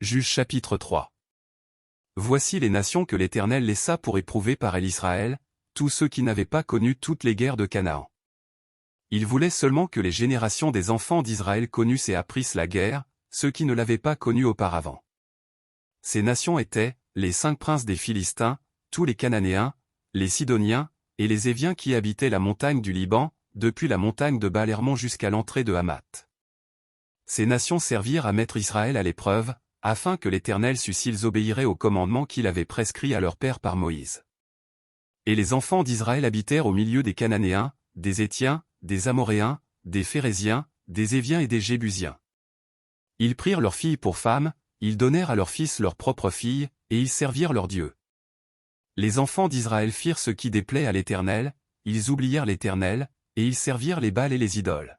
Juges chapitre 3. Voici les nations que l'Éternel laissa pour éprouver par elle Israël, tous ceux qui n'avaient pas connu toutes les guerres de Canaan. Il voulait seulement que les générations des enfants d'Israël connussent et apprissent la guerre, ceux qui ne l'avaient pas connue auparavant. Ces nations étaient, les 5 princes des Philistins, tous les Cananéens, les Sidoniens, et les Éviens qui habitaient la montagne du Liban, depuis la montagne de Baal-Hermon jusqu'à l'entrée de Hamath. Ces nations servirent à mettre Israël à l'épreuve, afin que l'Éternel sût s'ils obéiraient au commandement qu'il avait prescrit à leur père par Moïse. Et les enfants d'Israël habitèrent au milieu des Cananéens, des Héthiens, des Amoréens, des Phéréziens, des Éviens et des Jébusiens. Ils prirent leurs filles pour femmes, ils donnèrent à leurs fils leurs propres filles, et ils servirent leurs dieux. Les enfants d'Israël firent ce qui déplaît à l'Éternel, ils oublièrent l'Éternel, et ils servirent les Baals et les idoles.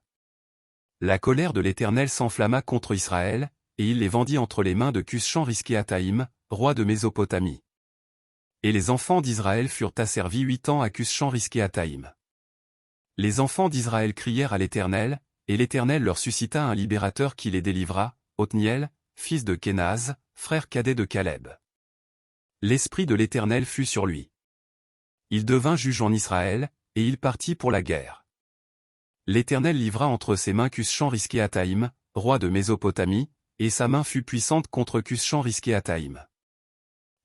La colère de l'Éternel s'enflamma contre Israël, et il les vendit entre les mains de Cushan-Risquéataïm, roi de Mésopotamie. Et les enfants d'Israël furent asservis 8 ans à Cushan-Risquéataïm. Les enfants d'Israël crièrent à l'Éternel, et l'Éternel leur suscita un libérateur qui les délivra, Othniel, fils de Kénaz, frère cadet de Caleb. L'esprit de l'Éternel fut sur lui. Il devint juge en Israël, et il partit pour la guerre. L'Éternel livra entre ses mains Cushan-Risquéataïm, roi de Mésopotamie, et sa main fut puissante contre Cushan-Risquéataïm.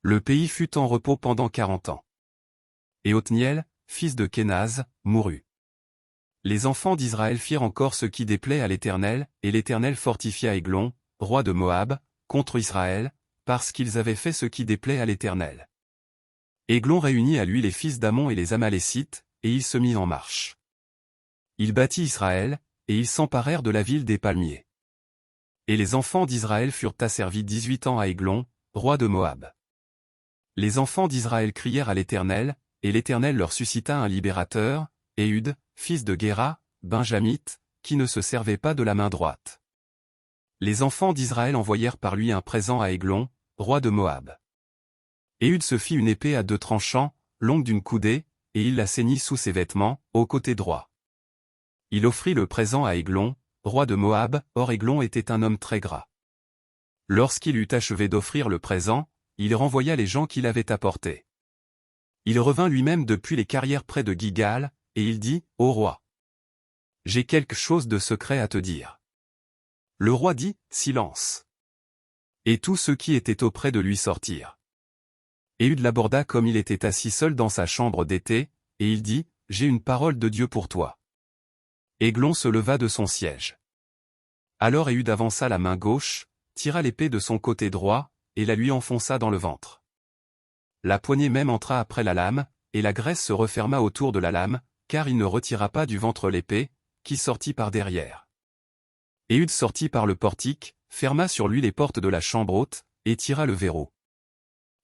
Le pays fut en repos pendant 40 ans. Et Othniel, fils de Kénaz, mourut. Les enfants d'Israël firent encore ce qui déplaît à l'Éternel, et l'Éternel fortifia Églon, roi de Moab, contre Israël, parce qu'ils avaient fait ce qui déplaît à l'Éternel. Églon réunit à lui les fils d'Ammon et les Amalécites, et il se mit en marche. Il battit Israël, et ils s'emparèrent de la ville des palmiers. Et les enfants d'Israël furent asservis 18 ans à Églon, roi de Moab. Les enfants d'Israël crièrent à l'Éternel, et l'Éternel leur suscita un libérateur, Éhud, fils de Guéra, benjamite, qui ne se servait pas de la main droite. Les enfants d'Israël envoyèrent par lui un présent à Églon, roi de Moab. Éhud se fit une épée à 2 tranchants, longue d'une coudée, et il la ceignit sous ses vêtements, au côté droit. Il offrit le présent à Églon, roi de Moab, or Églon était un homme très gras. Lorsqu'il eut achevé d'offrir le présent, il renvoya les gens qui l'avaient apporté. Il revint lui-même depuis les carrières près de Gigal, et il dit, « Ô roi, j'ai quelque chose de secret à te dire. » Le roi dit, « Silence. » Et tous ceux qui étaient auprès de lui sortirent. Éhud l'aborda comme il était assis seul dans sa chambre d'été, et il dit, « J'ai une parole de Dieu pour toi. » Églon se leva de son siège. Alors Éhud avança la main gauche, tira l'épée de son côté droit, et la lui enfonça dans le ventre. La poignée même entra après la lame, et la graisse se referma autour de la lame, car il ne retira pas du ventre l'épée, qui sortit par derrière. Éhud sortit par le portique, ferma sur lui les portes de la chambre haute, et tira le verrou.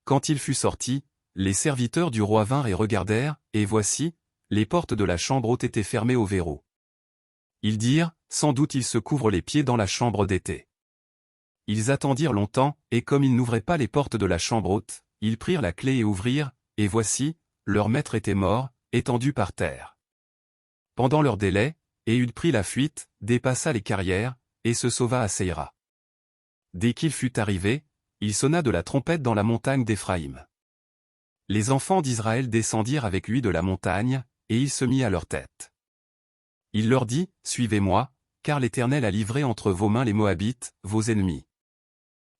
Quand il fut sorti, les serviteurs du roi vinrent et regardèrent, et voici, les portes de la chambre haute étaient fermées au verrou. Ils dirent, sans doute il se couvre les pieds dans la chambre d'été. Ils attendirent longtemps, et comme ils n'ouvraient pas les portes de la chambre haute, ils prirent la clé et ouvrirent, et voici, leur maître était mort, étendu par terre. Pendant leur délai, Éhud prit la fuite, dépassa les carrières, et se sauva à Seira. Dès qu'il fut arrivé, il sonna de la trompette dans la montagne d'Éphraïm. Les enfants d'Israël descendirent avec lui de la montagne, et il se mit à leur tête. Il leur dit, « Suivez-moi, car l'Éternel a livré entre vos mains les Moabites, vos ennemis. »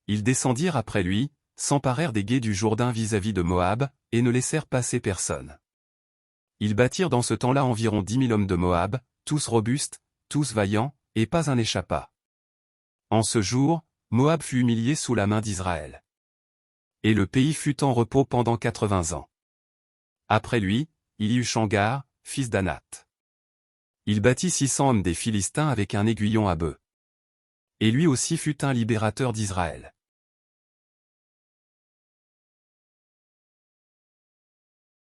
Ils descendirent après lui, s'emparèrent des gués du Jourdain vis-à-vis de Moab, et ne laissèrent passer personne. Ils battirent dans ce temps-là environ 10 000 hommes de Moab, tous robustes, tous vaillants, et pas un n'échappa. En ce jour, Moab fut humilié sous la main d'Israël. Et le pays fut en repos pendant 80 ans. Après lui, il y eut Shamgar, fils d'Anath. Il battit 600 hommes des Philistins avec un aiguillon à bœuf. Et lui aussi fut un libérateur d'Israël.